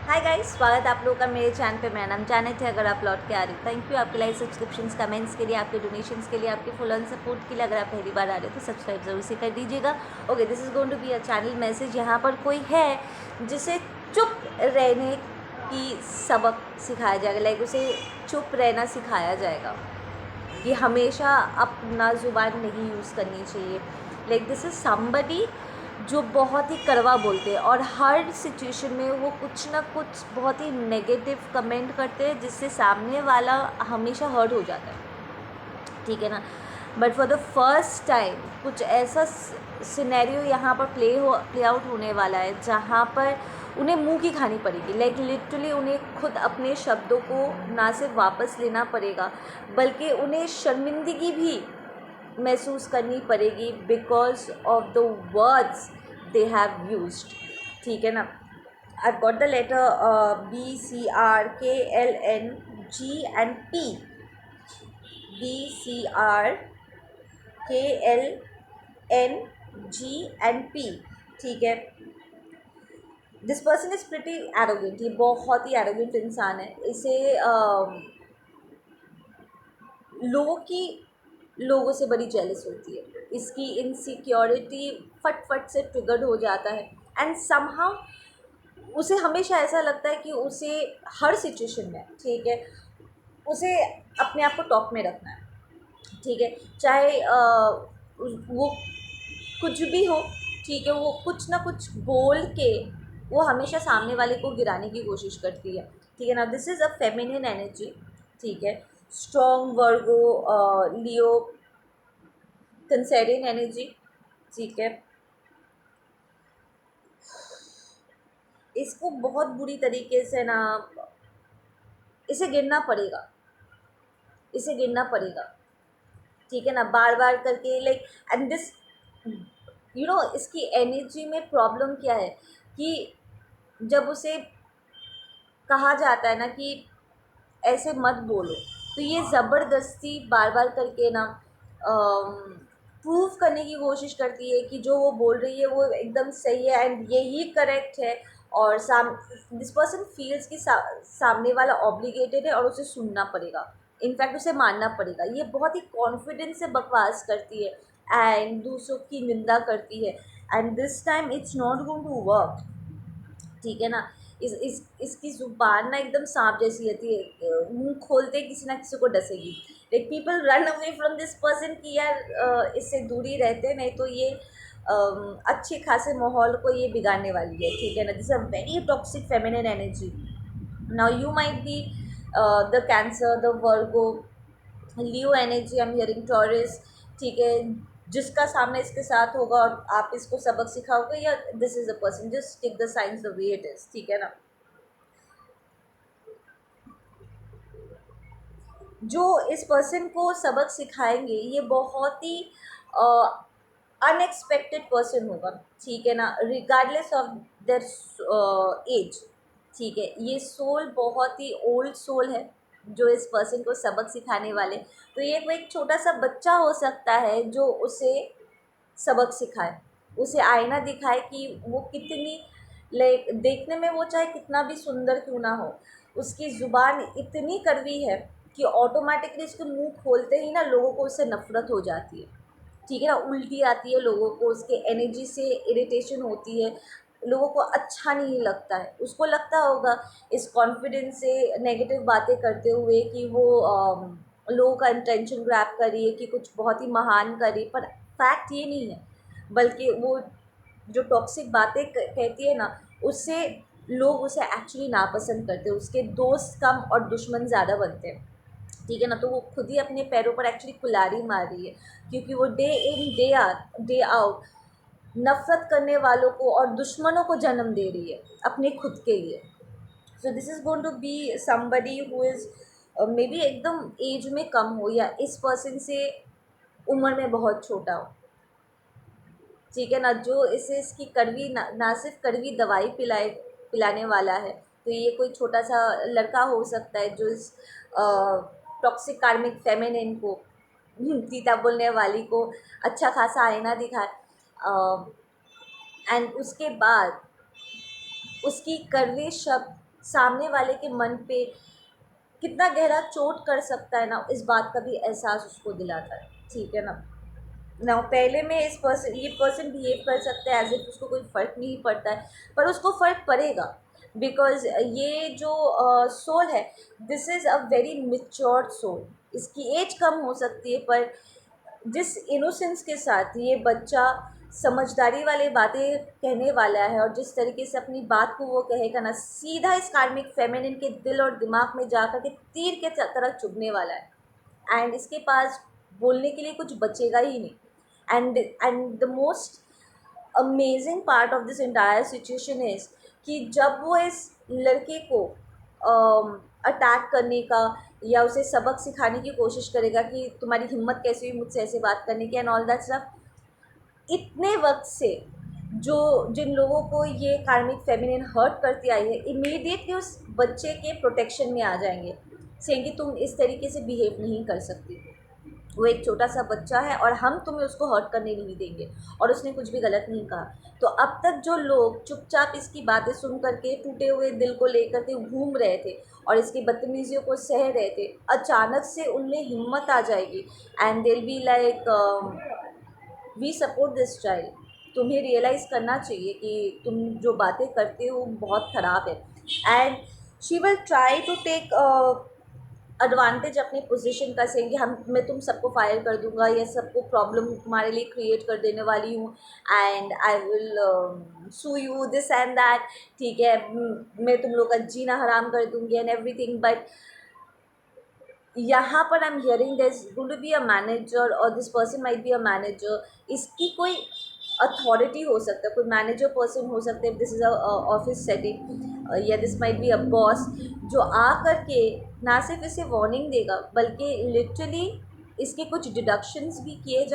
Hi guys, स्वागत है आप लोगों का मेरे चैनल पे। मेरा नाम जानत है। अगर आप लौट के आ रही हो, थैंक यू आपके लाइक, सब्सक्रिप्शंस, कमेंट्स के लिए, आपके डोनेशंस के लिए, आपके फुल ऑन सपोर्ट के लिए। अगर आप पहली बार आ रहे हो तो सब्सक्राइब जरूर से कर दीजिएगा। Okay, this is going to be a channel message. यहाँ पर कोई है जिसे चुप रहने की सबक सिखाया जाएगा, लाइक उसे चुप रहना सिखाया जाएगा कि हमेशा अपना ज़ुबान नहीं यूज़ करनी चाहिए। लाइक दिस इज़ समबडी जो बहुत ही कड़वा बोलते हैं और हर सिचुएशन में वो कुछ ना कुछ बहुत ही नेगेटिव कमेंट करते हैं जिससे सामने वाला हमेशा हर्ट हो जाता है, ठीक है ना। But for the first time कुछ ऐसा सिनेरियो यहाँ पर प्ले आउट होने वाला है जहाँ पर उन्हें मुंह की खानी पड़ेगी। लाइक लिटरली उन्हें खुद अपने शब्दों को ना सिर्फ वापस लेना पड़ेगा बल्कि उन्हें शर्मिंदगी भी महसूस करनी पड़ेगी because of the words they have used, ठीक है ना। I got the letter BCRKLNGP, BCRKLNGP, ठीक है। This person is pretty arrogant. ये बहुत ही एरोगेंट इंसान है। इसे लोगों से बड़ी जेलस होती है। इसकी इनसिक्योरिटी फट फट से ट्रिगर्ड हो जाता है एंड समहाउ उसे हमेशा ऐसा लगता है कि उसे हर सिचुएशन में, ठीक है, उसे अपने आप को टॉप में रखना है, ठीक है। चाहे वो कुछ भी हो, ठीक है, वो कुछ ना कुछ बोल के वो हमेशा सामने वाले को गिराने की कोशिश करती है, ठीक है ना। This is a feminine energy, ठीक है। स्ट्रॉन्ग वर्गो, लियो, कंसेरियन एनर्जी, ठीक है। इसको बहुत बुरी तरीके से ना इसे गिरना पड़ेगा, इसे गिरना पड़ेगा, ठीक है ना, बार बार करके। लाइक एंड दिस इसकी एनर्जी में प्रॉब्लम क्या है कि जब उसे कहा जाता है ना कि ऐसे मत बोलो, तो ये ज़बरदस्ती बार बार करके ना प्रूव करने की कोशिश करती है कि जो वो बोल रही है वो एकदम सही है एंड यही करेक्ट है। और दिस पर्सन फील्स कि सामने वाला ऑब्लिगेटेड है और उसे सुनना पड़ेगा, इनफैक्ट उसे मानना पड़ेगा। ये बहुत ही कॉन्फिडेंस से बकवास करती है एंड दूसरों की निंदा करती है and this time it's not going to work, ठीक है ना। इसकी ज़ुबान ना एकदम सांप जैसी रहती है, मुंह खोलते किसी ना किसी को डसेगी। Like people run away from this person कि यार इससे दूरी रहते, नहीं तो ये अच्छे खासे माहौल को ये बिगाड़ने वाली है, ठीक है ना। This a very toxic feminine energy. Now you might be the cancer, the Virgo, Leo energy, I am hearing taurus, ठीक है। जिसका सामने इसके साथ होगा और आप इसको सबक सिखाओगे, या this is a person, just take the science the way it is, ठीक है ना। जो इस पर्सन को सबक सिखाएंगे ये बहुत ही अनएक्सपेक्टेड पर्सन होगा, ठीक है ना, रिगार्डलेस ऑफ देयर एज, ठीक है। ये सोल बहुत ही ओल्ड सोल है जो इस पर्सन को सबक सिखाने वाले। तो ये कोई एक छोटा सा बच्चा हो सकता है जो उसे सबक सिखाए, उसे आईना दिखाए कि वो कितनी, लाइक देखने में वो चाहे कितना भी सुंदर क्यों ना हो, उसकी ज़ुबान इतनी कड़वी है कि ऑटोमेटिकली उसके मुंह खोलते ही ना लोगों को उससे नफ़रत हो जाती है, ठीक है ना। उल्टी आती है लोगों को, उसके एनर्जी से इरिटेशन होती है, लोगों को अच्छा नहीं लगता है। उसको लगता होगा इस कॉन्फिडेंस से नेगेटिव बातें करते हुए कि वो लोगों का इंटेंशन ग्रैब कर रही है, कि कुछ बहुत ही महान कर रही है, पर फैक्ट ये नहीं है। बल्कि वो जो टॉक्सिक बातें कहती है ना, उससे लोग उसे एक्चुअली नापसंद करते हैं, उसके दोस्त कम और दुश्मन ज़्यादा बनते हैं, ठीक है ना। तो वो खुद ही अपने पैरों पर एक्चुअली कुल्हाड़ी मार रही है, क्योंकि वो डे इन डे आउट नफ़रत करने वालों को और दुश्मनों को जन्म दे रही है अपने खुद के लिए। So this is going to be somebody who is maybe एकदम एज में कम हो या इस पर्सन से उम्र में बहुत छोटा हो, ठीक है ना। जो इसे इसकी कड़वी ना सिर्फ कड़वी दवाई पिलाने वाला है, तो ये कोई छोटा सा लड़का हो सकता है जो इस टॉक्सिक कार्मिक फेमिनिन को, तीता बोलने वाली को अच्छा खासा आईना दिखाए एंड उसके बाद उसकी कड़वे शब्द सामने वाले के मन पे कितना गहरा चोट कर सकता है ना, इस बात का भी एहसास उसको दिलाता है, ठीक है ना। ना पहले में ये पर्सन बिहेव कर सकता है एज इफ उसको कोई फ़र्क नहीं पड़ता है, पर उसको फ़र्क पड़ेगा, बिकॉज़ ये जो सोल है, this is a very matured soul. इसकी एज कम हो सकती है, पर जिस इनोसेंस के साथ ये बच्चा समझदारी वाली बातें कहने वाला है और जिस तरीके से अपनी बात को वो कहेगा ना, सीधा इस कार्मिक फेमिनिन के दिल और दिमाग में जाकर के तीर के तरह चुभने वाला है, एंड इसके पास बोलने के लिए कुछ बचेगा ही नहीं। And the most amazing part of this entire situation is कि जब वो इस लड़के को अटैक करने का या उसे सबक सिखाने की कोशिश करेगा कि तुम्हारी हिम्मत कैसे हुई मुझसे ऐसे बात करने की एंड ऑल दैट स्टफ, इतने वक्त से जो जिन लोगों को ये कार्मिक फेमिनिन हर्ट करती आई है, इमीडिएटली उस बच्चे के प्रोटेक्शन में आ जाएंगे, सेइंग कि तुम इस तरीके से बिहेव नहीं कर सकती, वो एक छोटा सा बच्चा है और हम तुम्हें उसको हर्ट करने नहीं देंगे, और उसने कुछ भी गलत नहीं कहा। तो अब तक जो लोग चुपचाप इसकी बातें सुन करके टूटे हुए दिल को लेकर के घूम रहे थे और इसकी बदतमीजियों को सह रहे थे, अचानक से उनमें हिम्मत आ जाएगी and they will be like we support this child. तुम्हें रियलाइज़ करना चाहिए कि तुम जो बातें करते हो बहुत ख़राब है, and she will try to take advantage अपनी पोजीशन का, सेंगे मैं तुम सबको फायर कर दूंगा, या सबको प्रॉब्लम तुम्हारे लिए क्रिएट कर देने वाली हूँ, and I will sue you this and that, ठीक है, मैं तुम लोग का जीना हराम कर दूंगी एंड एवरीथिंग। बट यहाँ पर I am hearing there is going to be a manager, और this person might be a manager. इसकी कोई अथॉरिटी हो सकता है, कोई मैनेजर पर्सन हो सकता है, this is a office setting, या this might be a boss, जो आ कर के ना सिर्फ इसे वार्निंग देगा बल्कि लिटरली इसके कुछ डिडक्शंस भी किए